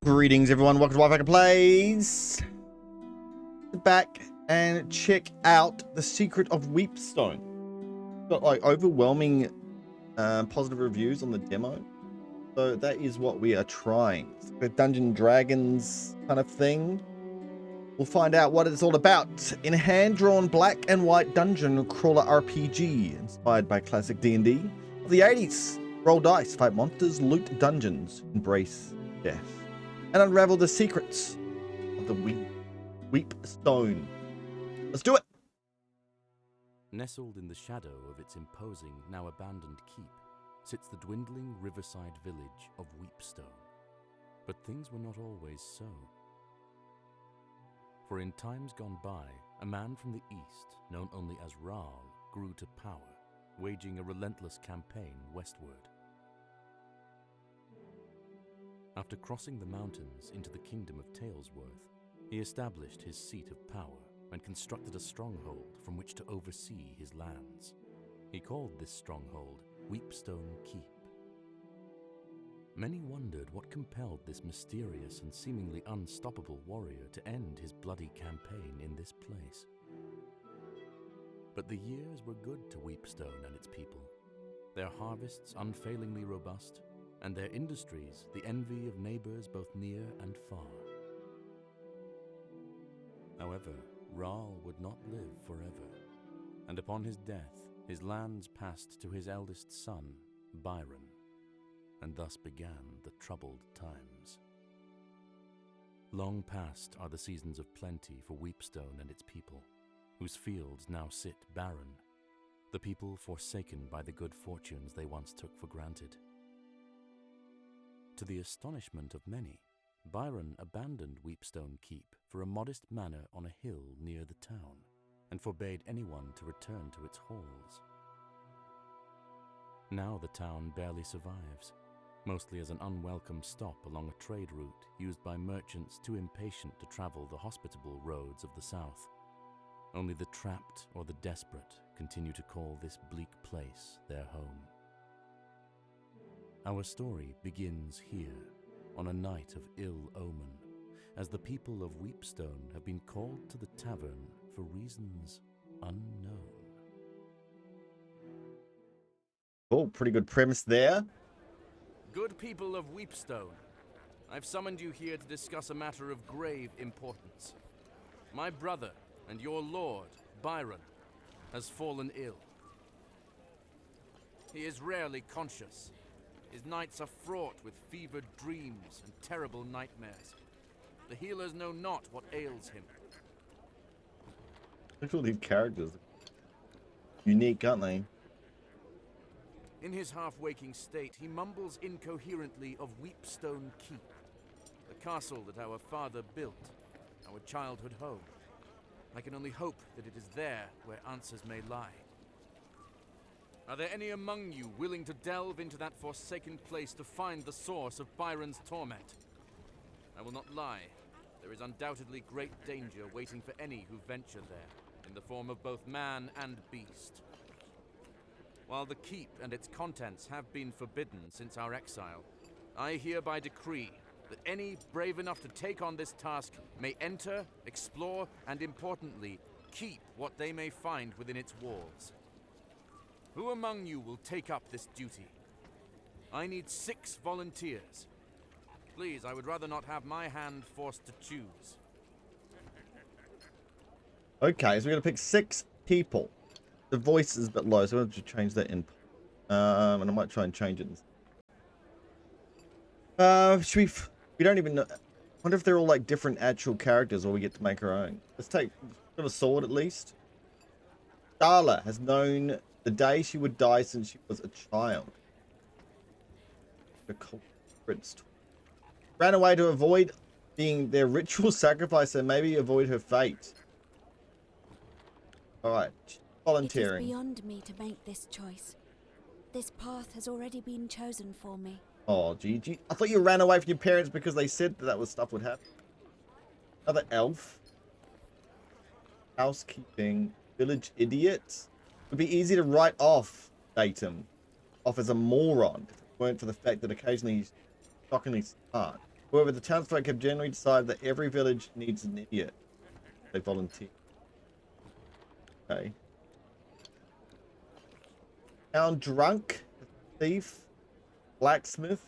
Greetings everyone, welcome to WhiteFalcon Plays. Sit back and check out the Secret of Weepstone. Got like overwhelming positive reviews on the demo. So that is what we are trying. It's like a Dungeons & Dragons kind of thing. We'll find out what it's all about in a hand-drawn black and white dungeon crawler RPG inspired by classic D&D of the 80s. Roll dice, fight monsters, loot dungeons, embrace death, and unravel the secrets of the Weepstone. Let's do it! Nestled in the shadow of its imposing, now abandoned keep, sits the dwindling riverside village of Weepstone. But things were not always so. For in times gone by, a man from the east, known only as Raal, grew to power, waging a relentless campaign westward. After crossing the mountains into the kingdom of Talesworth, he established his seat of power and constructed a stronghold from which to oversee his lands. He called this stronghold Weepstone Keep. Many wondered what compelled this mysterious and seemingly unstoppable warrior to end his bloody campaign in this place. But the years were good to Weepstone and its people, their harvests unfailingly robust, and their industries the envy of neighbors both near and far. However, Raal would not live forever, and upon his death, his lands passed to his eldest son, Byron, and thus began the troubled times. Long past are the seasons of plenty for Weepstone and its people, whose fields now sit barren, the people forsaken by the good fortunes they once took for granted. To the astonishment of many, Byron abandoned Weepstone Keep for a modest manor on a hill near the town, and forbade anyone to return to its halls. Now the town barely survives, mostly as an unwelcome stop along a trade route used by merchants too impatient to travel the hospitable roads of the south. Only the trapped or the desperate continue to call this bleak place their home. Our story begins here, on a night of ill omen, as the people of Weepstone have been called to the tavern for reasons unknown. Oh, pretty good premise there. Good people of Weepstone, I've summoned you here to discuss a matter of grave importance. My brother and your lord, Byron, has fallen ill. He is rarely conscious. His nights are fraught with fevered dreams and terrible nightmares. The healers know not what ails him. Look at all these characters. Unique, aren't they? In his half-waking state, he mumbles incoherently of Weepstone Keep, the castle that our father built, our childhood home. I can only hope that it is there where answers may lie. Are there any among you willing to delve into that forsaken place to find the source of Byron's torment? I will not lie. There is undoubtedly great danger waiting for any who venture there, in the form of both man and beast. While the keep and its contents have been forbidden since our exile, I hereby decree that any brave enough to take on this task may enter, explore, and importantly, keep what they may find within its walls. Who among you will take up this duty? I need 6 volunteers. Please, I would rather not have my hand forced to choose. Okay, so we're going to pick 6 people. The voice is a bit low, so we'll have to change that input. And I might try and change it. We don't even know. I wonder if they're all like different actual characters or we get to make our own. Let's take got a sword at least. Darla has known the day she would die since she was a child. The culprits ran away to avoid being their ritual sacrifice and maybe avoid her fate. Alright, volunteering. It is beyond me to make this choice. This path has already been chosen for me. Oh, Gigi. I thought you ran away from your parents because they said that was stuff would happen. Another elf. Housekeeping. Village idiot. Would be easy to write off Datum off as a moron if it weren't for the fact that occasionally he's shockingly smart. However, the townsfolk have generally decided that every village needs an idiot. They volunteer. Okay. Town drunk, thief, blacksmith.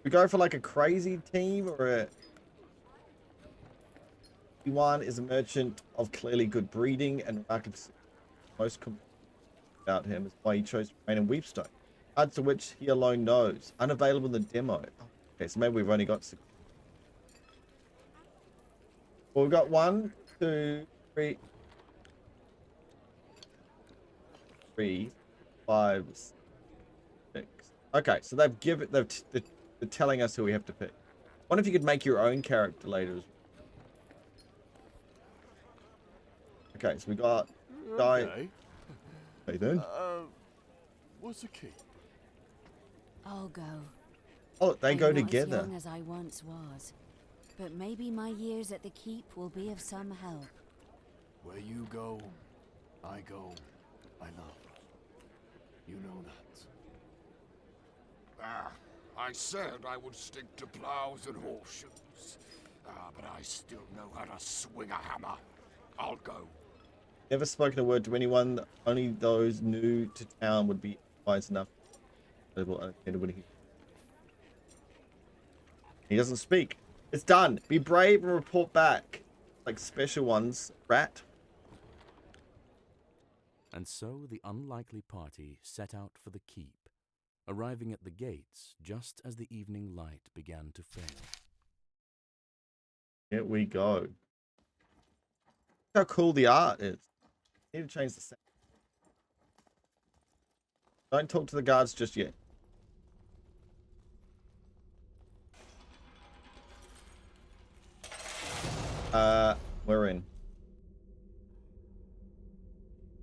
We go for like a crazy team or a... One is a merchant of clearly good breeding and most about him is why he chose to remain in Weepstone. Cards to which he alone knows. Unavailable in the demo. Oh, okay, so maybe we've only got 6. Well, we've got 1, 2, 3, 5, 6. Okay, so they're telling us who we have to pick. What if you could make your own character later as well? Okay, so we got guy. Okay. Hey then. What's a keep? I'll go. Oh, they I'm go not together. as young as I once was, but maybe my years at the keep will be of some help. Where you go, I go. I love. You know that. I said I would stick to plows and horseshoes. But I still know how to swing a hammer. I'll go. Never spoken a word to anyone. Only those new to town would be wise enough. He doesn't speak. It's done. Be brave and report back. Like special ones. Rat. And so the unlikely party set out for the keep, arriving at the gates just as the evening light began to fail. Here we go. Look how cool the art is. Need to change the sound. Don't talk to the guards just yet. We're in.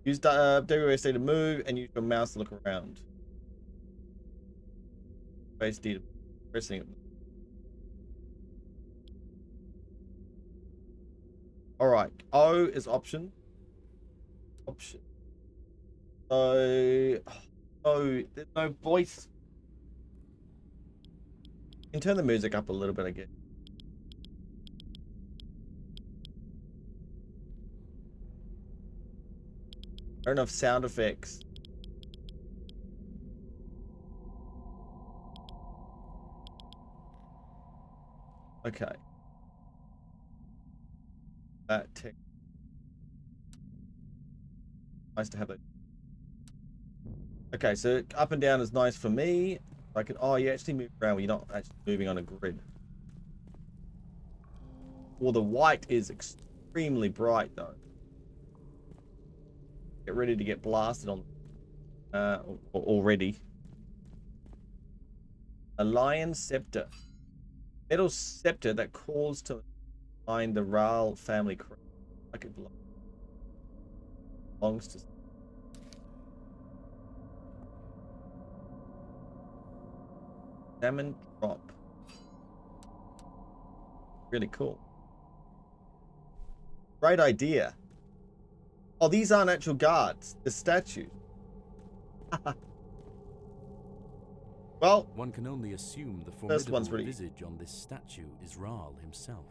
Use WSD to move and use your mouse to look around. Space D to pressing it. Alright, O is option. Option. So, there's no voice. You can turn the music up a little bit, I guess. Not enough sound effects. Okay. That tick. Nice to have it. Okay, so up and down is nice for me. I can. Oh, you actually move around. You're not actually moving on a grid. Well, the white is extremely bright though. Get ready to get blasted on. Already. A lion scepter. Metal scepter that calls to mind the Raal family crown. Like it belongs to. Salmon drop. Really cool. Great idea. Oh, these aren't actual guards. The statues. Well, one can only assume the first one's formidable visage on this statue is Raal himself.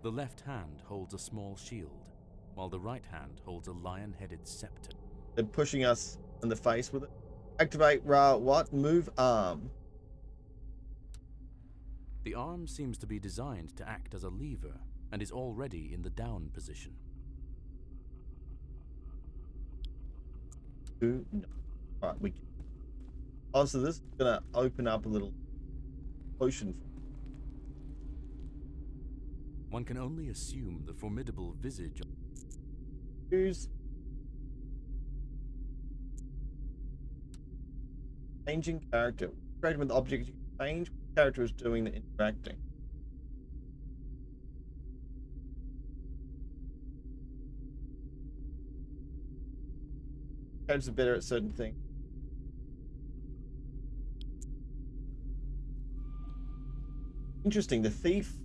The left hand holds a small shield, while the right hand holds a lion-headed scepter. They're pushing us in the face with it. Activate Raal. What? Move arm. The arm seems to be designed to act as a lever and is already in the down position. No. Alright, we can. Oh, so this is gonna open up a little potion. One can only assume the formidable visage. Use. Changing character. Interacting with the object, you can change what the character is doing the interacting. Characters are better at certain things. Interesting. The thief.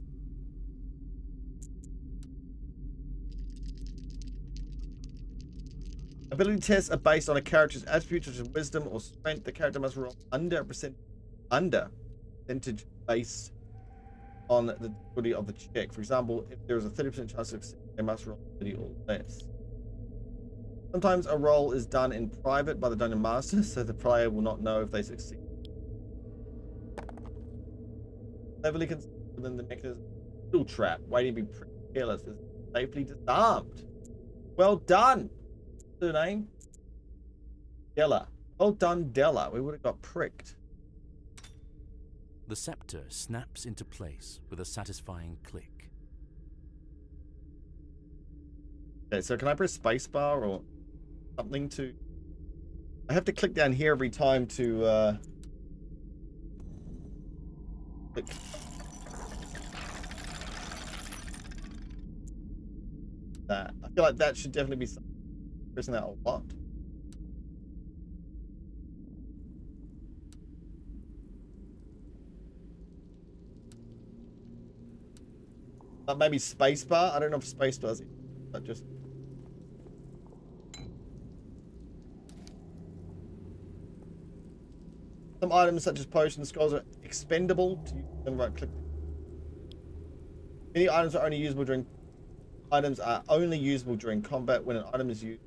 Ability tests are based on a character's attributes such as wisdom or strength. The character must roll under percentage based on the difficulty of the check. For example, if there is a 30% chance of success, they must roll 30 or less. Sometimes a roll is done in private by the dungeon master, so the player will not know if they succeed. Cleverly concealed within the mechanism, tool trap, waiting to be careless, is safely disarmed. Well done. What's her name? Della. Well done, Della. We would have got pricked. The scepter snaps into place with a satisfying click. Okay, so can I press spacebar or something to... I have to click down here every time to click. That. I feel like that should definitely be something. Pressing that a lot. Maybe spacebar. I don't know if spacebar is it, but just... Some items such as potions, scrolls are expendable to use them right click. Many items are only usable during combat when an item is used.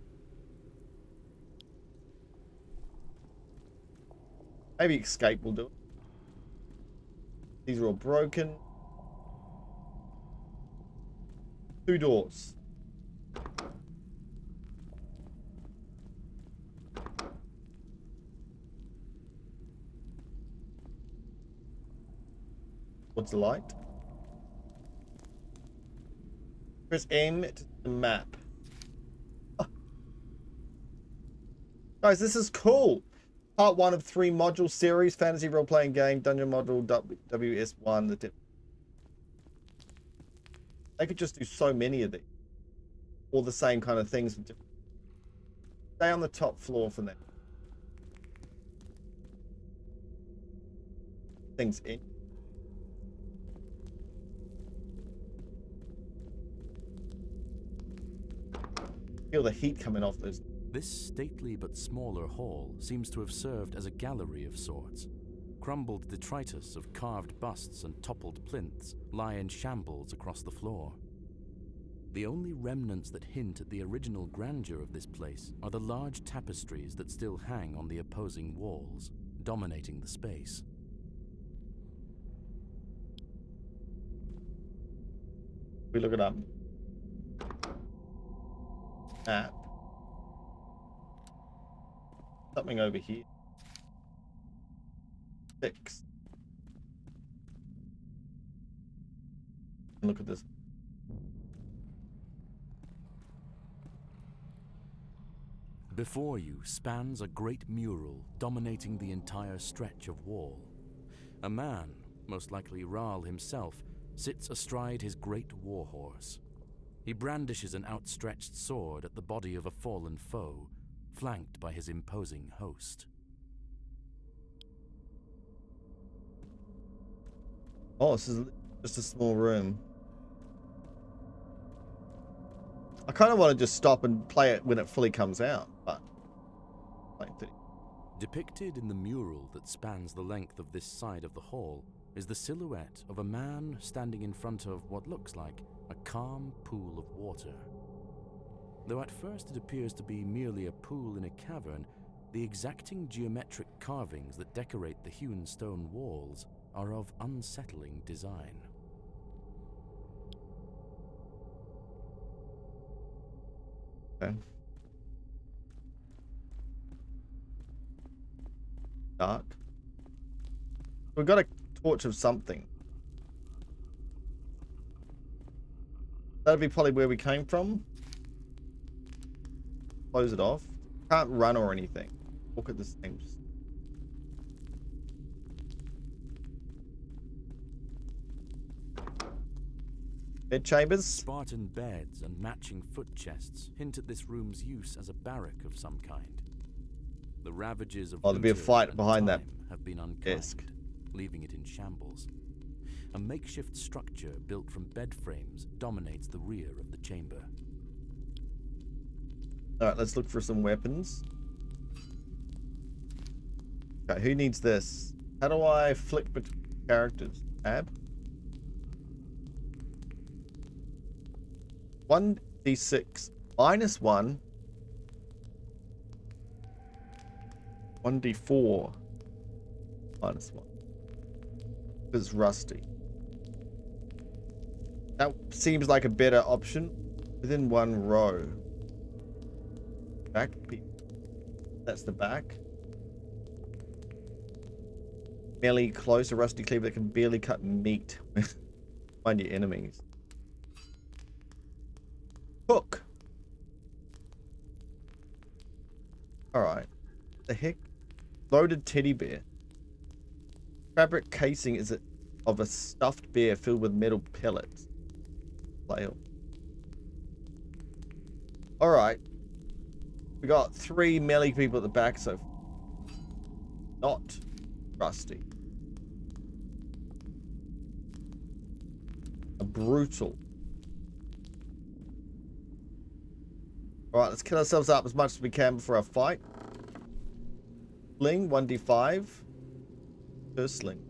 Maybe escape will do it. These are all broken. 2 doors. What's the light? Press M to the map. Oh. Guys, this is cool. Part 1 of 3 module series, fantasy role-playing game, dungeon module WS1. They could just do so many of these. All the same kind of things. Stay on the top floor for now. Things in. Feel the heat coming off those. This stately but smaller hall seems to have served as a gallery of sorts. Crumbled detritus of carved busts and toppled plinths lie in shambles across the floor. The only remnants that hint at the original grandeur of this place are the large tapestries that still hang on the opposing walls, dominating the space. We look it up. Map. Something over here. 6. Look at this. Before you spans a great mural dominating the entire stretch of wall. A man, most likely Rahl himself, sits astride his great warhorse. He brandishes an outstretched sword at the body of a fallen foe, flanked by his imposing host. Oh, this is just a small room. I kind of want to just stop and play it when it fully comes out, but... Depicted in the mural that spans the length of this side of the hall is the silhouette of a man standing in front of what looks like a calm pool of water. Though at first it appears to be merely a pool in a cavern, the exacting geometric carvings that decorate the hewn stone walls are of unsettling design. Okay. Dark. We've got a torch of something. That'd be probably where we came from. Close it off. Can't run or anything. Look at this thing. Bed chambers. Spartan beds and matching foot chests hint at this room's use as a barrack of some kind. The ravages of there'll be a fight behind that have been desk, leaving it in shambles. A makeshift structure built from bed frames dominates the rear of the chamber. Alright, let's look for some weapons. Okay, who needs this? How do I flick between characters? Tab? 1d6 minus 1. 1d4 minus 1. Because it's rusty. That seems like a better option. Within one row. Back. That's the back. Melee close, a rusty cleaver that can barely cut meat. Find your enemies. Hook. Alright. The heck? Loaded teddy bear. Fabric casing is of a stuffed bear filled with metal pellets. Flail. Alright. We got 3 melee people at the back, so not rusty. A brutal. Alright, let's kill ourselves up as much as we can before our fight. Sling, 1d5. First sling.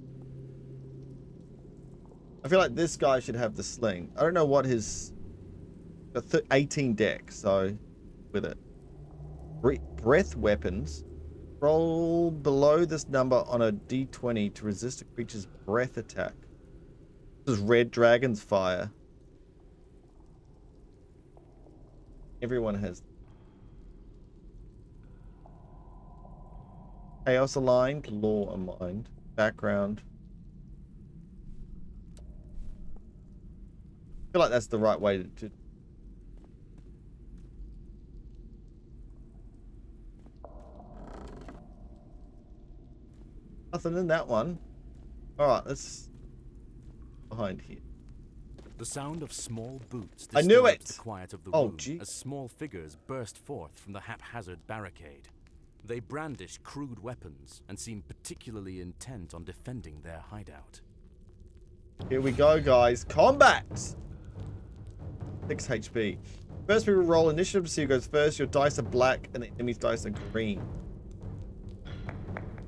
I feel like this guy should have the sling. I don't know what his... 18 deck, so with it. Breath weapons. Roll below this number on a d20 to resist a creature's breath attack. This is Red Dragon's Fire. Everyone has. Chaos Aligned, Law Aligned, Background. I feel like that's the right way to nothing in that one. Alright, let's behind here. The sound of small boots I knew it! the quiet of the Oh, room gee. as small figures burst forth from the haphazard barricade. They brandish crude weapons and seem particularly intent on defending their hideout. Here we go, guys. Combat! 6 HP. First we will roll initiative to see who goes first. Your dice are black and the enemy's dice are green.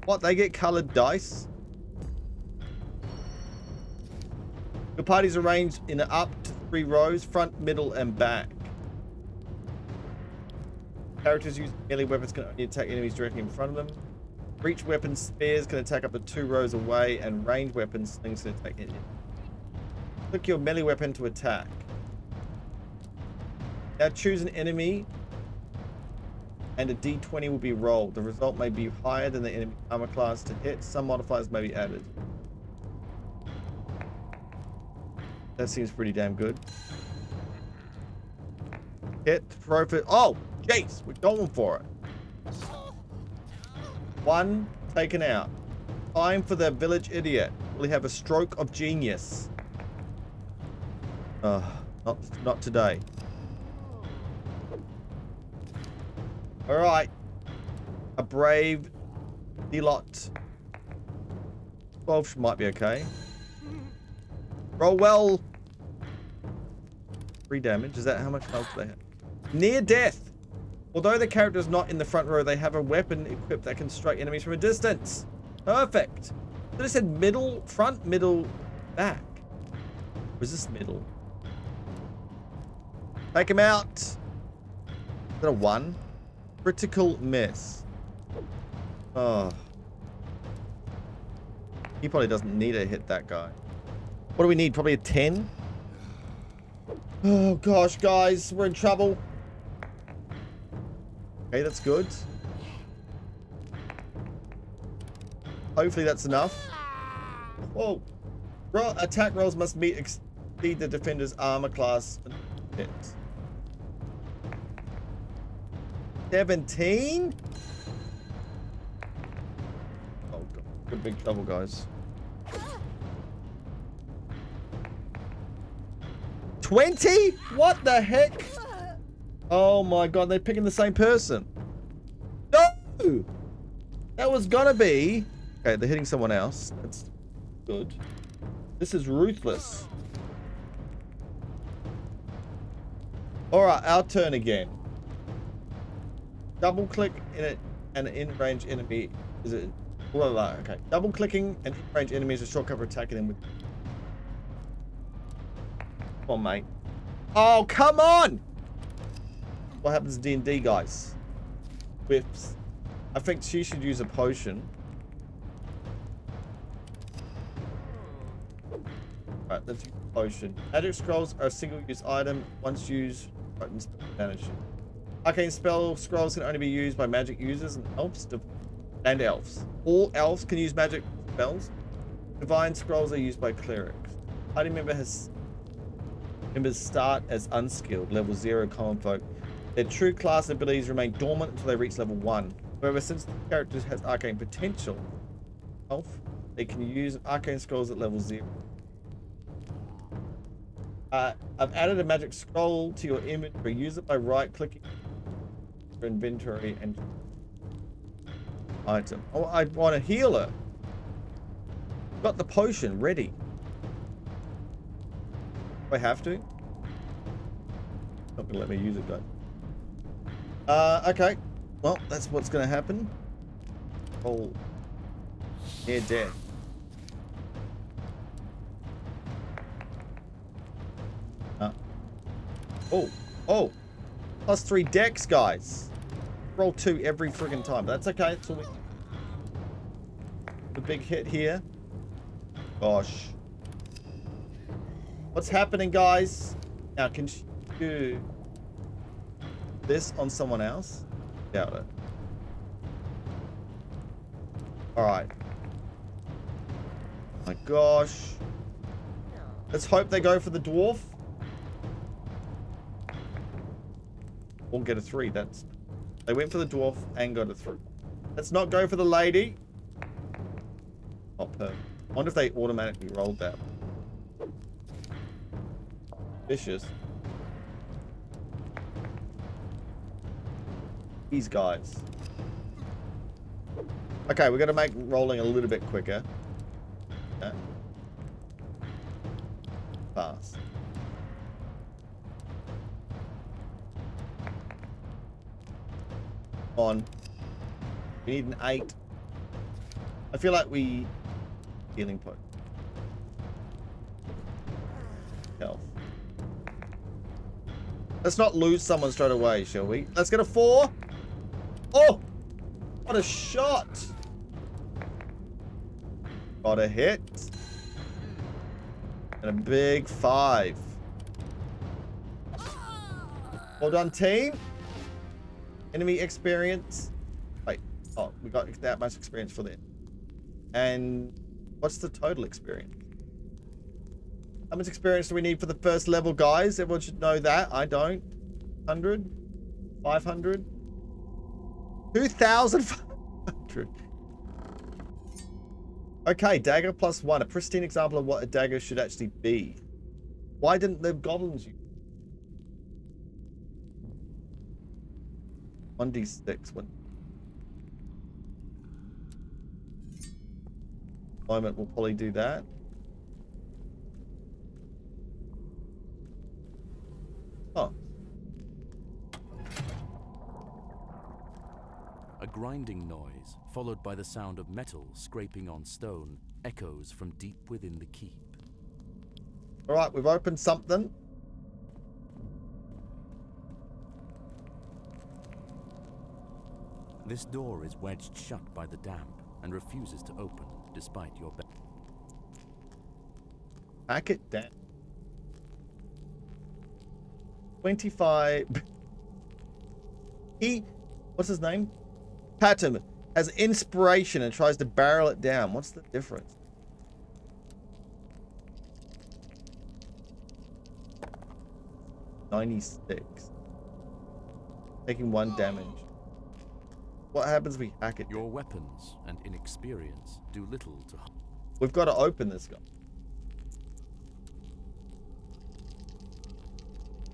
What, they get colored dice? Your party's arranged in up to 3 rows, front, middle, and back. Characters using melee weapons can only attack enemies directly in front of them. Reach weapons, spears can attack up to 2 rows away, and range weapons, slings can attack enemies. Click your melee weapon to attack. Now choose an enemy, and a d20 will be rolled. The result may be higher than the enemy armor class to hit. Some modifiers may be added. That seems pretty damn good. Hit, profit. Oh, jeez, we're going for it. 1 taken out. Time for the village idiot. Will he have a stroke of genius? Not today. Alright. A brave Delot. 12 might be okay. Roll well. 3 damage. Is that how much health they have? Near death. Although the character is not in the front row, they have a weapon equipped that can strike enemies from a distance. Perfect. So they said middle, front, middle, back. Was this middle? Take him out. Is that a 1? Critical miss. Oh. He probably doesn't need to hit that guy. What do we need? Probably a 10? Oh gosh, guys, we're in trouble. Okay, that's good. Hopefully that's enough. Whoa. Attack rolls must exceed the defender's armor class. Hit. 17? Oh god, we're in big trouble, guys. 20? What the heck? Oh my god, they're picking the same person. No! That was gonna be... Okay, they're hitting someone else. That's good. This is ruthless. Alright, our turn again. Double click in it, and an in-range enemy is it? Blah, blah, blah. Okay. Double clicking an in-range enemy is a shortcut for attacking them with. Come on, mate. Oh, come on! What happens in D&D, guys? Whips. I think she should use a potion. Alright, let's use a potion. Magic scrolls are a single-use item. Once used, vanish. Arcane spell scrolls can only be used by magic users and elves. All elves can use magic spells. Divine scrolls are used by clerics. Party members start as unskilled, level 0 commonfolk. Their true class abilities remain dormant until they reach level 1. However, since the character has arcane potential, elf, they can use arcane scrolls at level 0. I've added a magic scroll to your inventory. Use it by right-clicking your inventory and item. Oh, I want a healer. Got the potion ready. Do I have to? Not gonna let me use it, guys. Okay. Well, that's what's gonna happen. Oh, near death. Oh, +3 dex, guys. Roll 2 every friggin' time. But that's okay. It's all we... The big hit here. Gosh. What's happening, guys? Now, can she do this on someone else? Doubt it. Alright. My gosh. Let's hope they go for the dwarf. Or get a 3. That's... They went for the dwarf and got a 3. Let's not go for the lady. Oh, perfect. I wonder if they automatically rolled that. Vicious. These guys. Okay, we're gonna make rolling a little bit quicker. Okay. Fast. On. We need an 8. I feel like we... Healing point. Health. Let's not lose someone straight away, shall we? Let's get a 4. Oh! What a shot! Got a hit. And a big 5. Well done, team. Enemy experience. Wait. Oh, we got that much experience for that. And what's the total experience? How much experience do we need for the first level, guys? Everyone should know that. I don't. 100? 500? 2,500. Okay, dagger +1. A pristine example of what a dagger should actually be. Why didn't the goblins use 1d6? Moment, we'll probably do that. Oh. A grinding noise, followed by the sound of metal scraping on stone, echoes from deep within the keep. All right, we've opened something. This door is wedged shut by the damp and refuses to open, despite your best. Pack it down. 25. What's his name? Patton has inspiration and tries to barrel it down. What's the difference? $96. Taking 1 damage. What happens if we hack it? Your weapons and inexperience do little to... We've got to open this guy.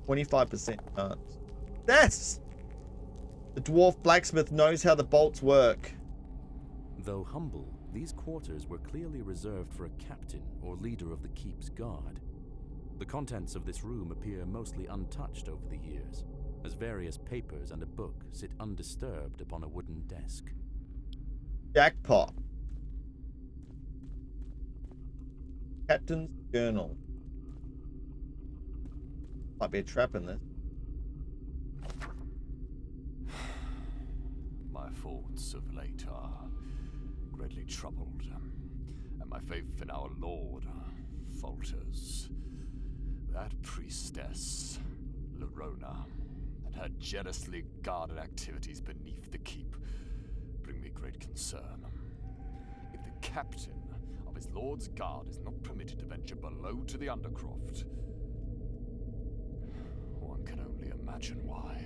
25% chance. Yes! The dwarf blacksmith knows how the bolts work. Though humble, these quarters were clearly reserved for a captain or leader of the keep's guard. The contents of this room appear mostly untouched over the years, as various papers and a book sit undisturbed upon a wooden desk. Jackpot. Captain's journal. Might be a trap in this. My thoughts of late are greatly troubled, and my faith in our Lord falters. That priestess, Lorona, and her jealously guarded activities beneath the keep bring me great concern. If the captain of his lord's guard is not permitted to venture below to the Undercroft, one can only imagine why.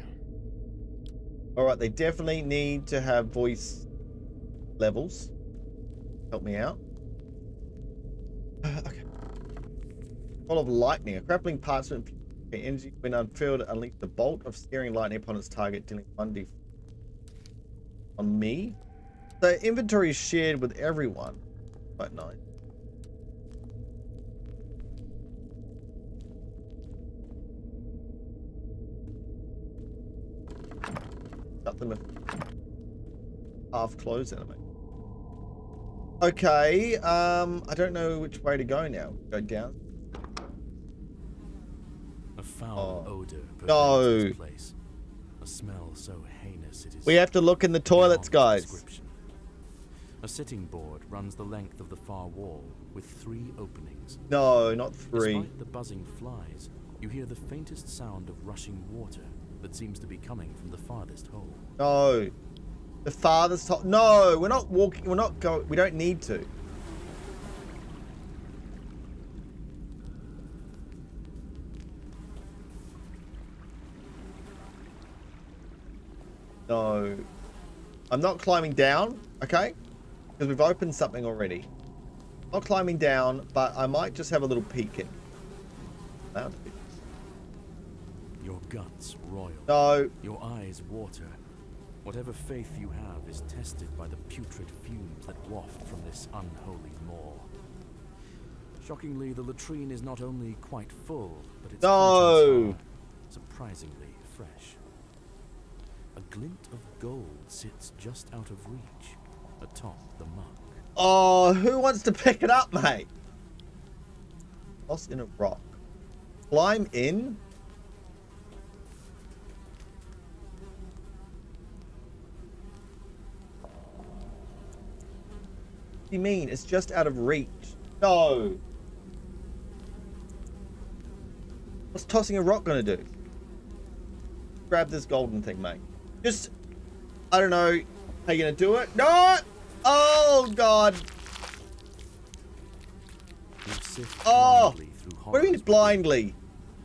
All right, they definitely need to have voice levels. Help me out. Okay. Ball of lightning. A grappling parchment energy when unfurled unleash the bolt of searing lightning upon its target, dealing 1d on me. The inventory is shared with everyone. Quite nice. Got them half closed anime. Okay, I don't know which way to go now. Go down. A foul odor No. pervades this place. A smell so heinous it is. We have to look in the toilets, beyond guys. description. A sitting board runs the length of the far wall with 3 openings. No, not 3. Despite the buzzing flies, you hear the faintest sound of rushing water that seems to be coming from the farthest hole. No. The farthest top. No, we're not walking. We're not going. We don't need to. No. I'm not climbing down, okay? Because we've opened something already. Not climbing down, but I might just have a little peek in. Your guts roil. No. Your eyes water. Whatever faith you have is tested by the putrid fumes that waft from this unholy maw. Shockingly, the latrine is not only quite full, but its No. contents are surprisingly fresh. A glint of gold sits just out of reach, atop the muck. Oh, who wants to pick it up, mate? Toss in a rock. Climb in? What do you mean? It's just out of reach. No. What's tossing a rock gonna do? Grab this golden thing, mate. Just, I don't know how you're gonna do it. No! Oh, God. You sift Oh! blindly through What do you mean horrors blindly?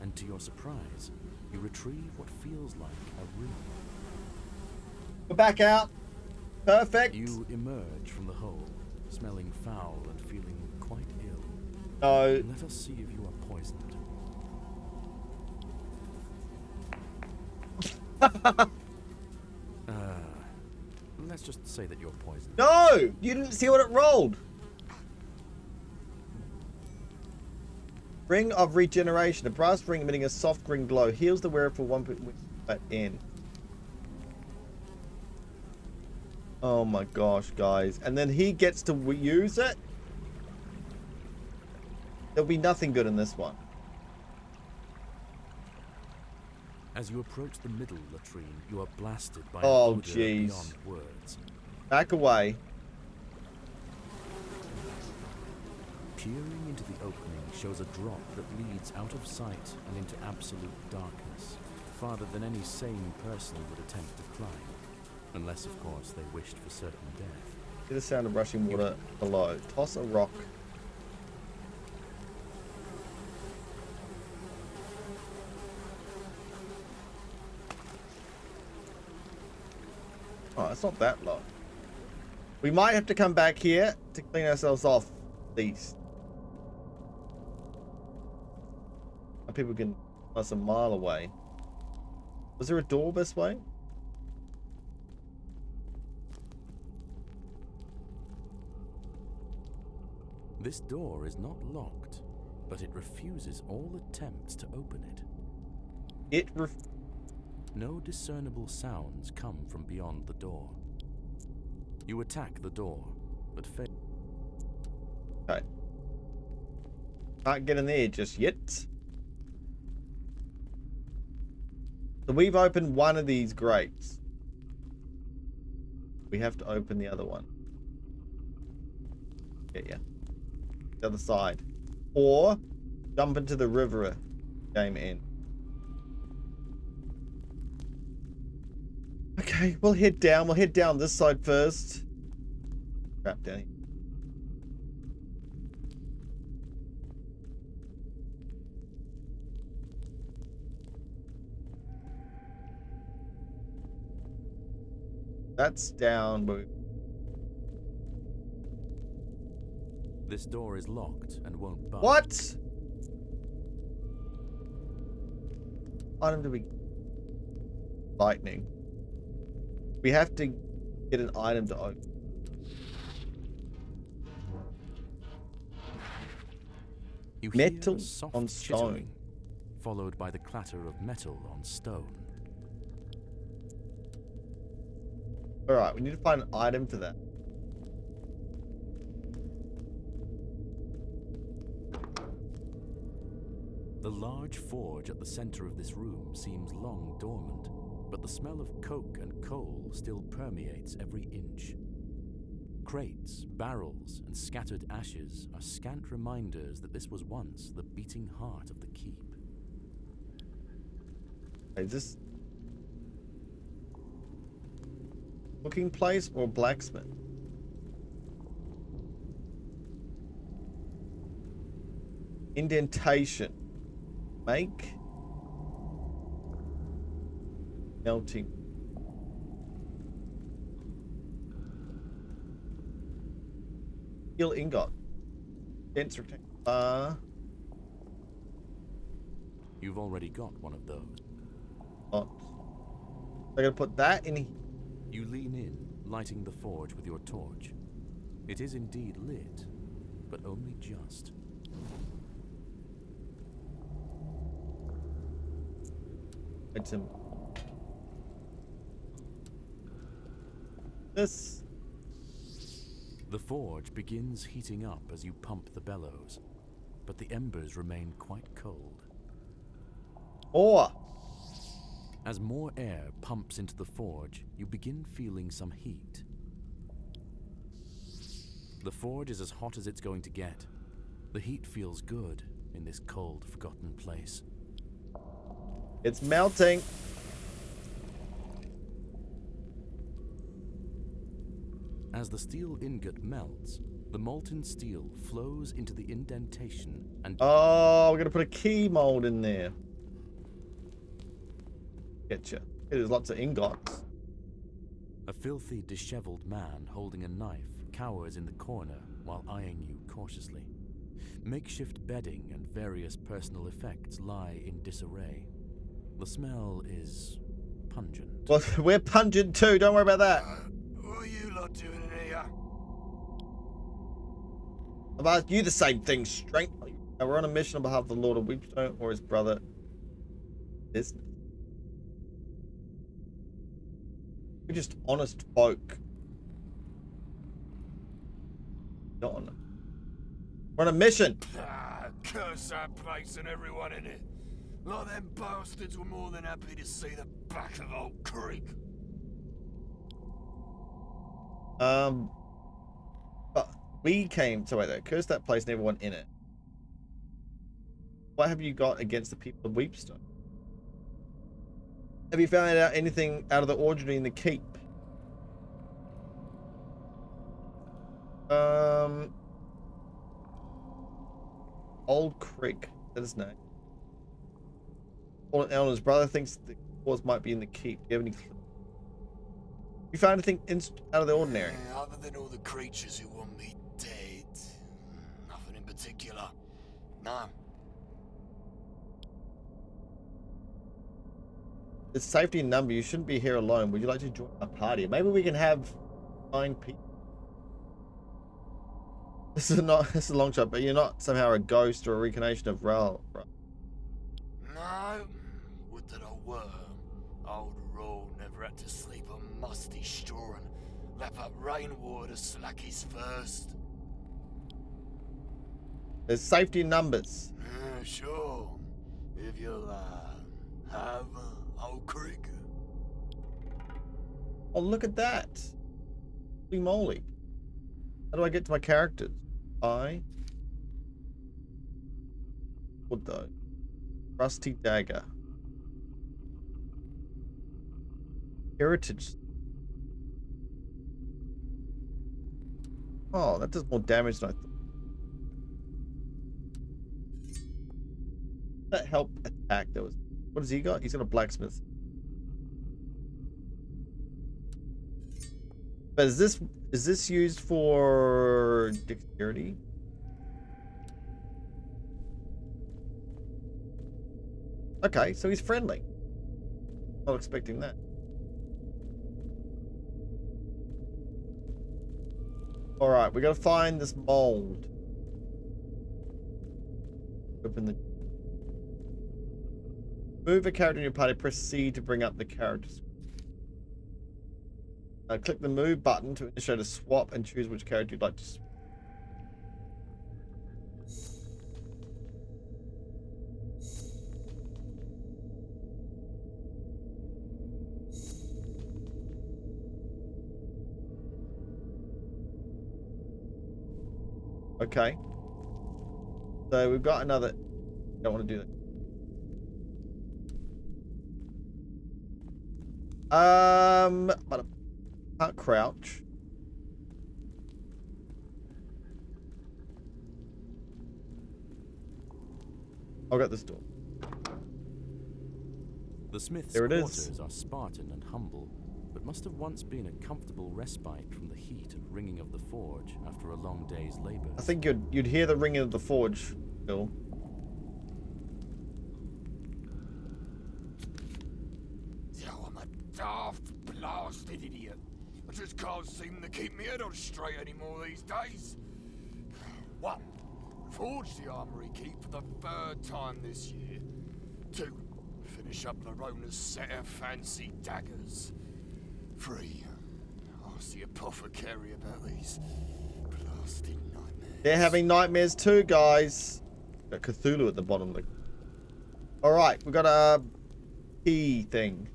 and to your surprise, you retrieve what feels like a ring. We're back out. Perfect. You emerge from the hole, smelling foul and feeling quite ill. No. Let us see if you are poisoned. Let's just say that you're poisoned. No! You didn't see what it rolled. Ring of Regeneration. A brass ring emitting a soft green glow. Heals the wearer for 1 in. Oh my gosh, guys. And then he gets to use it? There'll be nothing good in this one. As you approach the middle latrine, you are blasted by Oh, an odor jeez. beyond words. Back away. Peering into the opening shows a drop that leads out of sight and into absolute darkness, farther than any sane person would attempt to climb, unless, of course, they wished for certain death. Hear the sound of rushing water below. Toss a rock. Oh, it's not that low. We might have to come back here to clean ourselves off, at least. And people can us a mile away. Was there a door this way? This door is not locked, but it refuses all attempts to open it. No discernible sounds come from beyond the door. You attack the door, but fail. Okay. Can't get in there just yet. So we've opened one of these grates. We have to open the other one. Yeah. The other side. Or jump into the river. Game in. Okay, we'll head down. We'll head down this side first. Crap, down here. That's down. This door is locked and won't budge. What? Item do we... Lightning. We have to get an item to open. You Metal hear a soft on stone. chittering, followed by the clatter of metal on stone. Alright, we need to find an item for that. The large forge at the center of this room seems long dormant, but the smell of coke and coal still permeates every inch. Crates, barrels, and scattered ashes are scant reminders that this was once the beating heart of the keep. Is this cooking place or blacksmith? Indentation. Make. Melting. Steel ingot. Dense rectangle. You've already got one of those. I'm gonna put that in here. You lean in, lighting the forge with your torch. It is indeed lit, but only just. Item. This. The forge begins heating up as you pump the bellows, but the embers remain quite cold. Ore. As more air pumps into the forge, you begin feeling some heat. The forge is as hot as it's going to get. The heat feels good in this cold, forgotten place. It's melting. As the steel ingot melts, the molten steel flows into the indentation and... Oh, we're gonna put a key mold in there. Getcha. There's lots of ingots. A filthy, disheveled man holding a knife cowers in the corner while eyeing you cautiously. Makeshift bedding and various personal effects lie in disarray. The smell is pungent. Well, we're pungent too. Don't worry about that. What are you lot doing in here? I've asked you the same thing, strength. We're on a mission on behalf of the Lord of Weepstone or his brother. Business. We're just honest folk. Not on. We're on a mission. Ah, curse that place and everyone in it. Like them bastards were more than happy to see the back of Old Creek. But we came to wait there. Curse that place and everyone in it. What have you got against the people of Weepstone? Have you found out anything out of the ordinary in the keep? Old Creek. That is his name. Eleanor's brother thinks the cause might be in the keep. Do you have any clue? You found anything out of the ordinary? Other than all the creatures who want me dead. Nothing in particular. No. It's safety in number. You shouldn't be here alone. Would you like to join a party? Maybe we can have 9 people. This is a long shot, but you're not somehow a ghost or a reincarnation of Ral. No. Would that I were. Old Roll never had to sleep on musty straw and lap up rainwater to slack his thirst. There's safety in numbers. Sure. If you'll have old Krieg. Oh, look at that. Holy moly. How do I get to my characters? What though? Rusty dagger. Heritage. Oh, that does more damage than I thought. That help attack those. What has he got? He's got a blacksmith. But is this used for dexterity? Okay, so he's friendly. Not expecting that. All right, we gotta find this mold. Open the. Move a character in your party. Press C to bring up the characters. Click the move button to initiate a swap and choose which character you'd like to swap. Okay. So we've got another. Don't want to do that. But I can't crouch. I'll get this door. The smith's There it is. quarters are Spartan and humble, but must have once been a comfortable respite from the heat and ringing of the forge after a long day's labor. I think you'd hear the ringing of the forge, Bill. I'm a daft, blasted idiot. I just can't seem to keep my head on straight anymore these days. 1. Forge the armory key for the 3rd time this year. 2. Finish up Larona's set of fancy daggers. 3. Ask the apothecary about these blasted nightmares. They're having nightmares too, guys. Got Cthulhu at the bottom. All right, we got a key thing.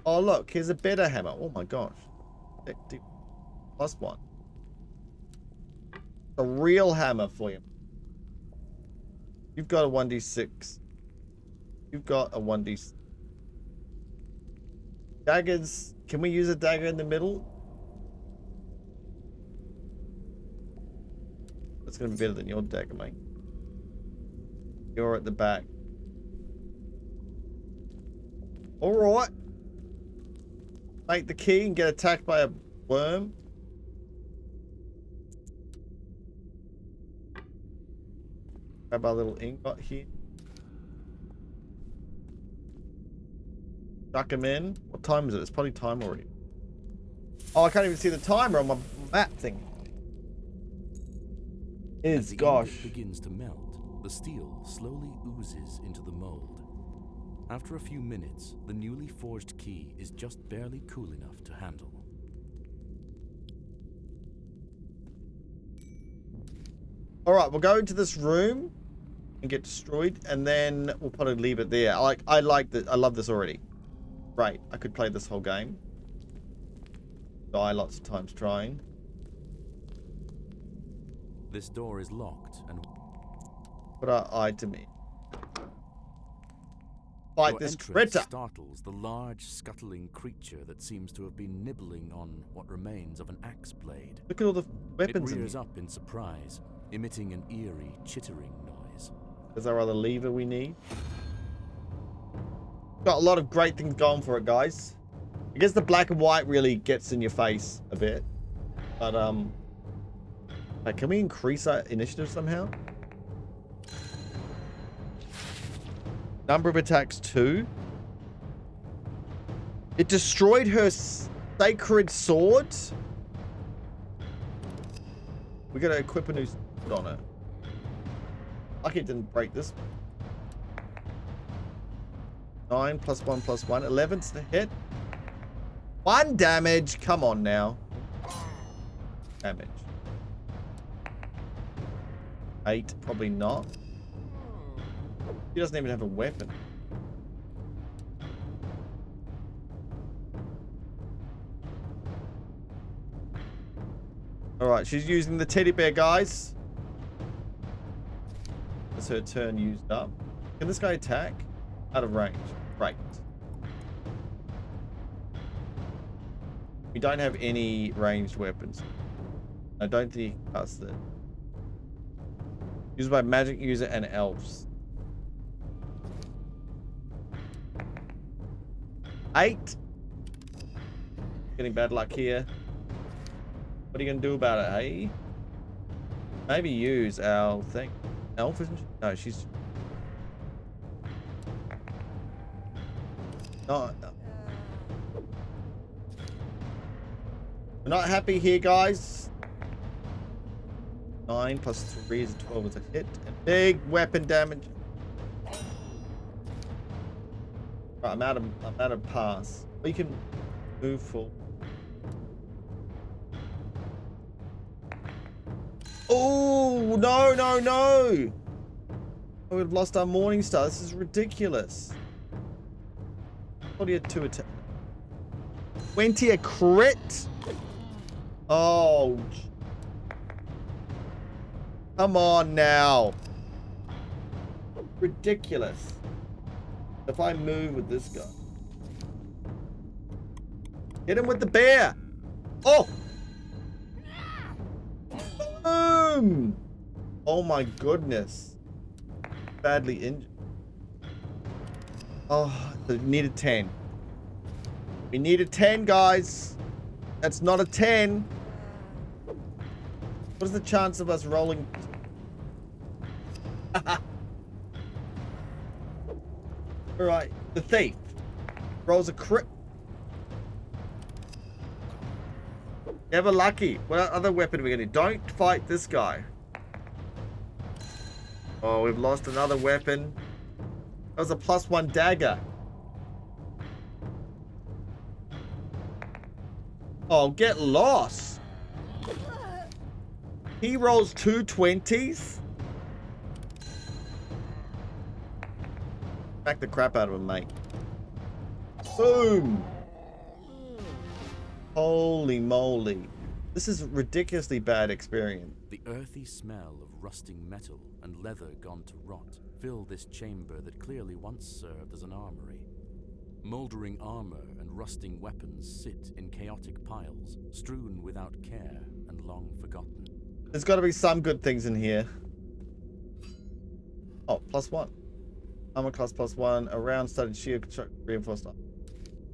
Oh look, here's a better hammer. Oh my gosh. +1. A real hammer for you. You've got a 1d6. You've got a 1d6. Daggers. Can we use a dagger in the middle? That's going to be better than your dagger, mate. You're at the back. Alright. Make the key and get attacked by a worm. Grab our little ingot here. Chuck him in. What time is it? It's probably time already. Oh, I can't even see the timer on my map thing. As the Gosh. ingot begins to melt, the steel slowly oozes into the mold. After a few minutes, the newly forged key is just barely cool enough to handle. All right, we'll go into this room and get destroyed, and then we'll probably leave it there. I like that. I love this already. Right, I could play this whole game. Die lots of times trying. This door is locked and Put our eye to me. Fight your this entrance critter. startles the large, scuttling creature that seems to have been nibbling on what remains of an axe blade. Look at all the weapons It in rears here. up in surprise, emitting an eerie, chittering noise. There's our other lever we need. Got a lot of great things going for it, guys. I guess the black and white really gets in your face a bit. But, like, can we increase our initiative somehow? Number of attacks 2. It destroyed her sacred sword. We gotta equip a new sword on it. Lucky it didn't break this one. 9 +1 +1. 11's the hit. 1 damage. Come on now. Damage. 8, probably not. She doesn't even have a weapon. Alright, she's using the teddy bear, guys. That's her turn used up. Can this guy attack? Out of range. Right. We don't have any ranged weapons. I don't think he casts it. Used by magic user and elves. 8. Getting bad luck here. What are you gonna do about it, hey? Maybe use our thing. Elf, isn't she? No, she's... No. We're not happy here, guys. 9 plus 3 is 12 with a hit. And big weapon damage. Right, I'm out of pass. We can move full. Oh, no, no, no. Oh, we've lost our Morning Star. This is ridiculous. What do you 2 attack? 20 a crit? Oh. Come on now. Ridiculous. If I move with this guy. Hit him with the bear. Oh. Boom. Oh my goodness. Badly injured. Oh, we need a 10. We need a 10, guys. That's not a 10. What is the chance of us rolling? Alright, the thief rolls a crit. Never lucky. What other weapon are we gonna do? Don't fight this guy. Oh, we've lost another weapon. That was a +1 dagger. Oh, get lost. He rolls 2 20s. Back the crap out of him, mate. Boom. Holy moly. This is a ridiculously bad experience. The earthy smell of rusting metal and leather gone to rot fill this chamber that clearly once served as an armory. Mouldering armor and rusting weapons sit in chaotic piles, strewn without care and long forgotten. There's got to be some good things in here. Oh, +1. Armor class +1. A round studded shield construct reinforced up.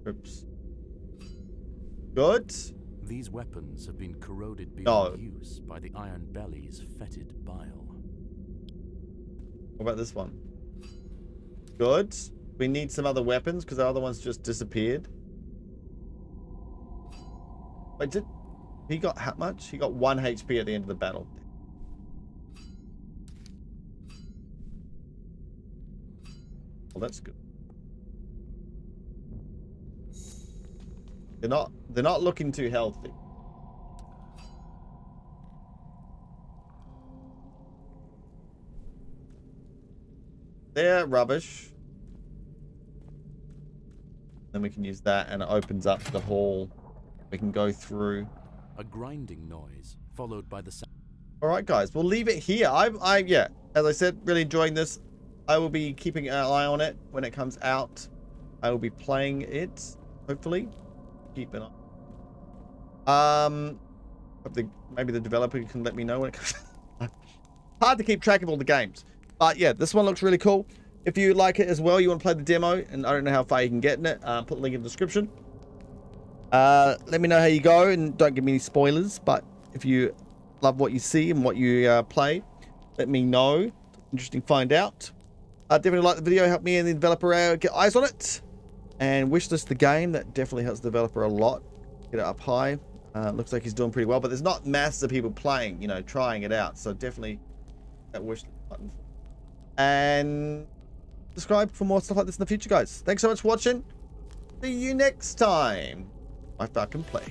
Oops. Good. These weapons have been corroded beyond use by the iron belly's fetid bile. What about this one? Good. We need some other weapons because the other ones just disappeared. Wait, did he got how much? He got 1 HP at the end of the battle. Well, that's good. They're not looking too healthy. They're rubbish. Then we can use that and it opens up the hall. We can go through. A grinding noise followed by the sound. All right, guys, we'll leave it here. Yeah, as I said, really enjoying this. I will be keeping an eye on it when it comes out. I will be playing it, hopefully. Keep an eye. Maybe the developer can let me know when it comes. Hard to keep track of all the games, but yeah, this one looks really cool. If you like it as well, you want to play the demo, and I don't know how far you can get in it. Put the link in the description. Let me know how you go, and don't give me any spoilers. But if you love what you see and what you play, let me know. Interesting, find out. Definitely like the video, help me and the developer get eyes on it. And wishlist the game. That definitely helps the developer a lot. Get it up high. Looks like he's doing pretty well, but there's not masses of people playing, trying it out. So definitely that wishlist button. And subscribe for more stuff like this in the future, guys. Thanks so much for watching. See you next time. WhiteFalcon plays.